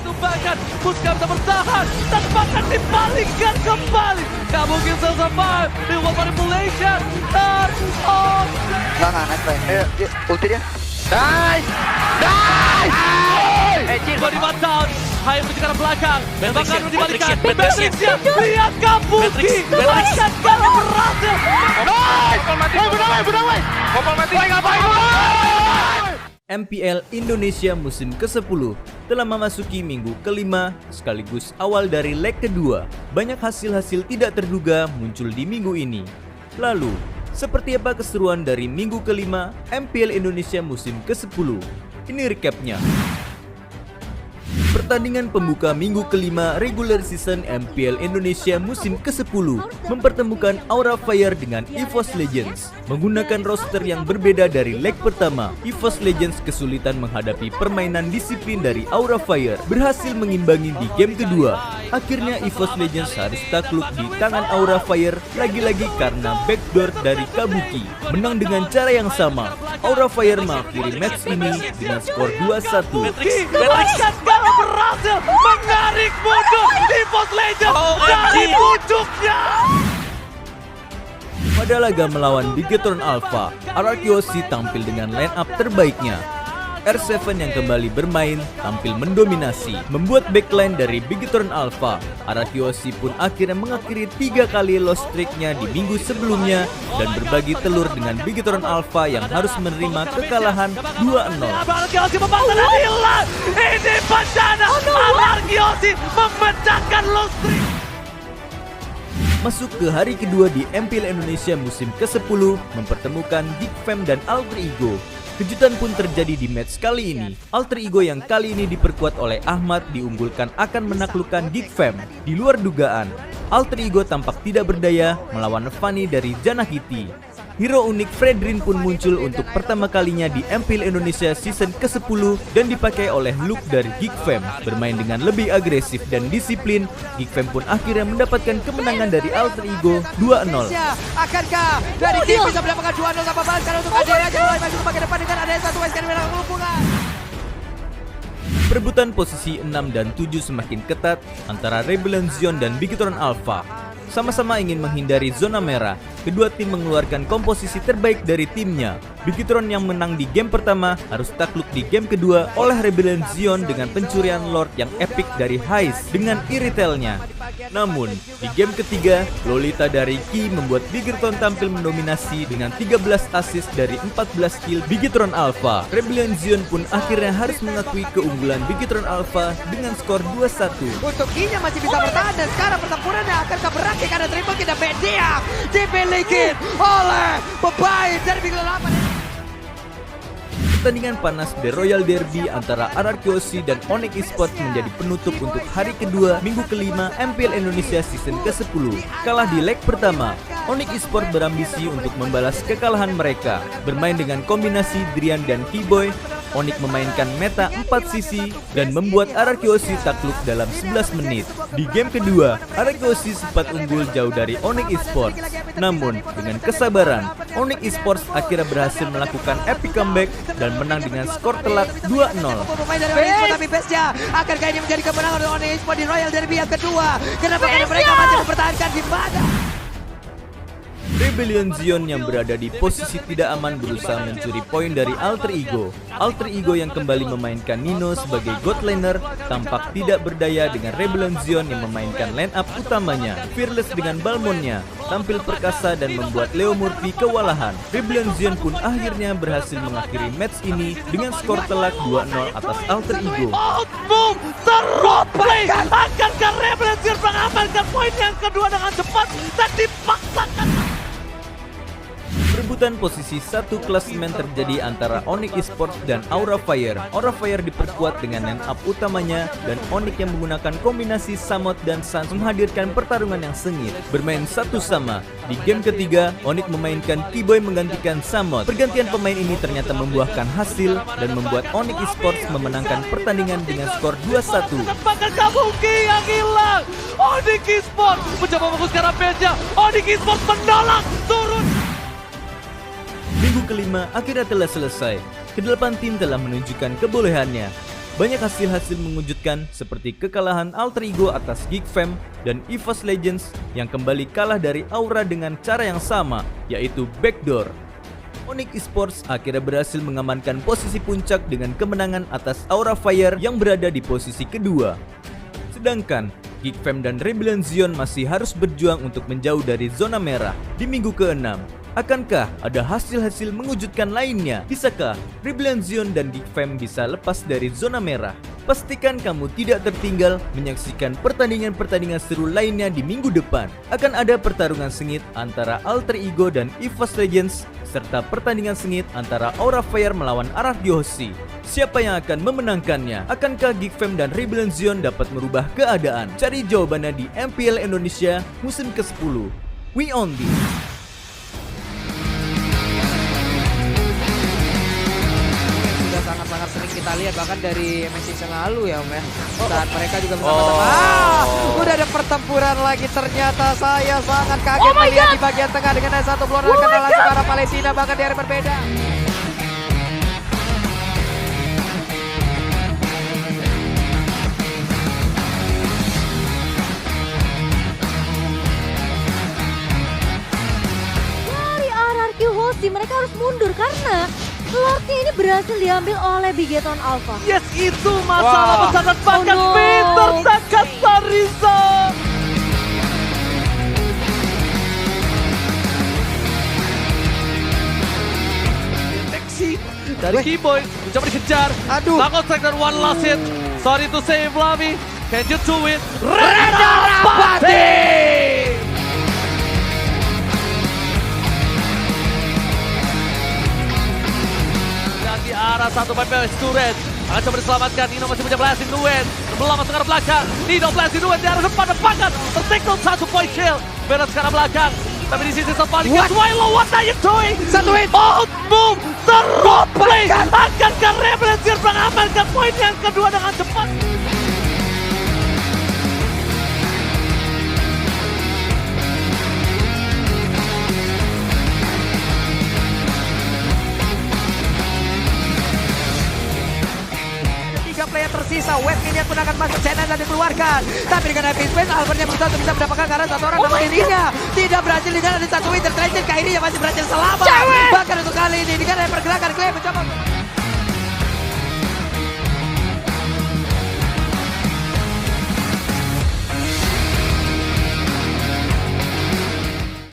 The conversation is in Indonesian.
ditumbangkan, Muska bisa bertahan, tampaknya dipalingkan kembali. Gak mungkin survive di World Manipulation. Turn on. Enggak, nice play. Ayo, ulti dia. Nice! Cil, body down. Hai menuju ke arah belakang. Bahkan dibalikan. Matrix Matrixnya lihat Kabuki. Bahkan kalau berhasil. Nice! Benar, woi! Kopal mati. Woi, ngapain lu? MPL Indonesia musim ke-10 telah memasuki minggu kelima sekaligus awal dari leg kedua. Banyak hasil-hasil tidak terduga muncul di minggu ini. Lalu, seperti apa keseruan dari minggu kelima MPL Indonesia musim ke-10? Ini recapnya. Pertandingan pembuka minggu kelima regular season MPL Indonesia musim ke-10 mempertemukan Aura Fire dengan EVOS Legends. Menggunakan roster yang berbeda dari leg pertama, EVOS Legends kesulitan menghadapi permainan disiplin dari Aura Fire, berhasil mengimbangi di game kedua. Akhirnya EVOS Legends harus takluk di tangan Aura Fire lagi-lagi karena backdoor dari Kabuki. Menang dengan cara yang sama, Aura Fire mengakhiri match ini dengan skor 2-1. Bahkan kalau berhasil menarik mundur EVOS Legends dari pucuknya. Pada laga melawan Bigetron Alpha, Arakiosi tampil dengan line up terbaiknya. R7 yang kembali bermain tampil mendominasi, membuat backline dari Bigetron Alpha. Arakiosi pun akhirnya mengakhiri 3 kali loss streaknya di minggu sebelumnya dan berbagi telur dengan Bigetron Alpha yang harus menerima kekalahan 2-0. Arakiosi membalas dan hilang. Ini bencana. Arakiosi memecahkan loss streak. Masuk ke hari kedua di MPL Indonesia musim ke-10 mempertemukan Geek Fam dan Alter Ego. Kejutan pun terjadi di match kali ini. Alter Ego yang kali ini diperkuat oleh Ahmad diunggulkan akan menaklukkan Geek Fam. Di luar dugaan, Alter Ego tampak tidak berdaya melawan Fanny dari Janakiti. Hero unik Fredrin pun muncul untuk pertama kalinya di MPL Indonesia season ke-10 dan dipakai oleh Luke dari Geek Fam. Bermain dengan lebih agresif dan disiplin, Geek Fam pun akhirnya mendapatkan kemenangan dari Alter Ego 2-0. Akankah dari Geek bisa mendapatkan 2-0 tanpa balas karena untuk Adela yang mulai maju ke depan dengan ada satu SKD merah kelumpungan. Perebutan posisi 6 dan 7 semakin ketat antara Rebellion Zion dan Bigetron Alpha. Sama-sama ingin menghindari zona merah, kedua tim mengeluarkan komposisi terbaik dari timnya. Bigetron yang menang di game pertama harus takluk di game kedua oleh Rebellion Zion dengan pencurian Lord yang epic dari Heist dengan iritelnya. Namun, di game ketiga, Lolita dari Ki membuat Bigetron tampil mendominasi dengan 13 assist dari 14 kill Bigetron Alpha. Rebellion Zion pun akhirnya harus mengakui keunggulan Bigetron Alpha dengan skor 2-1. Untuk Ki-nya masih bisa bertahan dan sekarang pertempurannya akankah berakhir karena triple kill dan media dimiliki oleh pemain dari Bigetron Alpha. Pertandingan panas The Royal Derby antara Arakiosi dan Onyx Esports menjadi penutup untuk hari kedua minggu kelima MPL Indonesia season ke-10. Kalah di leg pertama, Onyx Esports berambisi untuk membalas kekalahan mereka. Bermain dengan kombinasi Drian dan Keyboy, Onyx memainkan meta 4 sisi dan membuat Arakiosi takluk dalam 11 menit. Di game kedua, Arakiosi sempat unggul jauh dari Onyx Esports. Namun, dengan kesabaran, Onyx Esports akhirnya berhasil melakukan epic comeback dan menang dengan skor telak 2-0. Pemain dari Onyx Esports tapi base-nya akankah ini menjadi kemenangan dari Onyx Esports di Royal Derby yang kedua? Kenapa karena mereka masih mempertahankan di mana? Rebellion Zion yang berada di posisi tidak aman berusaha mencuri poin dari Alter Ego. Alter Ego yang kembali memainkan Nino sebagai god laner tampak tidak berdaya dengan Rebellion Zion yang memainkan line up utamanya. Fearless dengan Balmonnya tampil perkasa dan membuat Leo Murphy kewalahan. Rebellion Zion pun akhirnya berhasil mengakhiri match ini dengan skor telak 2-0 atas Alter Ego. Outmove teroplay. Akankah Rebellion Zion mengamankan poin yang kedua dengan cepat dan dipaksakan? Perebutan posisi satu klasemen terjadi antara Onyx Esports dan Aura Fire. Aura Fire diperkuat dengan line up utamanya dan Onyx yang menggunakan kombinasi Samot dan Sans menghadirkan pertarungan yang sengit. Bermain satu sama. Di game ketiga, Onyx memainkan Keyboy menggantikan Samot. Pergantian pemain ini ternyata membuahkan hasil dan membuat Onyx Esports memenangkan pertandingan dengan skor 2-1. Bahkan Kabuki yang hilang. Onyx Esports mencoba memfokuskan rampage-nya. Onyx Esports menolak turun. Minggu kelima akhirnya telah selesai. Kedelapan tim telah menunjukkan kebolehannya. Banyak hasil-hasil mengejutkan seperti kekalahan Alter Ego atas Geek Fam dan EVOS Legends yang kembali kalah dari Aura dengan cara yang sama, yaitu backdoor. Onyx Esports akhirnya berhasil mengamankan posisi puncak dengan kemenangan atas Aura Fire yang berada di posisi kedua. Sedangkan Geek Fam dan Rebellion Zion masih harus berjuang untuk menjauh dari zona merah di minggu ke-6. Akankah ada hasil-hasil mengejutkan lainnya? Bisakah Rebellion Zion dan Geek Fam bisa lepas dari zona merah? Pastikan kamu tidak tertinggal menyaksikan pertandingan-pertandingan seru lainnya di minggu depan. Akan ada pertarungan sengit antara Alter Ego dan EVOS Legends, serta pertandingan sengit antara Aura Fire melawan Arachiosi. Siapa yang akan memenangkannya? Akankah Geek Fam dan Rebellion Zion dapat merubah keadaan? Cari jawabannya di MPL Indonesia musim ke-10. We on this! Sangat-sangat sering kita lihat bahkan dari match season lalu ya Om ya. Saat mereka juga bersama-sama. Udah ada pertempuran lagi, ternyata saya sangat kaget melihat di bagian tengah dengan ada satu blow kena langsung ke arah Palestina bahkan di area berbeda. Dari Arachiosi mereka harus mundur karena Lordnya ini berhasil diambil oleh Bigeton Alpha. Yes, itu masalah sangat bahkan Oh no. Peter Sakasariza. Deteksi dari Keyboy mencoba dikejar. Aduh. Takut strike dan one last hit. Sorry to say Flavi. Can you do it? Reda Rapati! Di arah satu by Sturet akan coba diselamatkan. Nino masih punya blasting Duet belah masuk ke arah belakang. Nino blasting Duet di arah depan depankan tertikul satu point kill. Beres ke arah belakang tapi di sisi sepaling Swilo, what are you doing? Satu hit. Out move terroplay. Akankah Rebellion mengamankan poin yang kedua dengan cepat? Player tersisa, Web Minion pun akan masuk, channel dan dikeluarkan. Tapi dengan Epic Space, Albertnya berusaha untuk bisa mendapatkan karena satu orang sama dirinya. Tidak berhasil dengan ada satu Winter Treasure, Kairi yang masih berhasil selamat.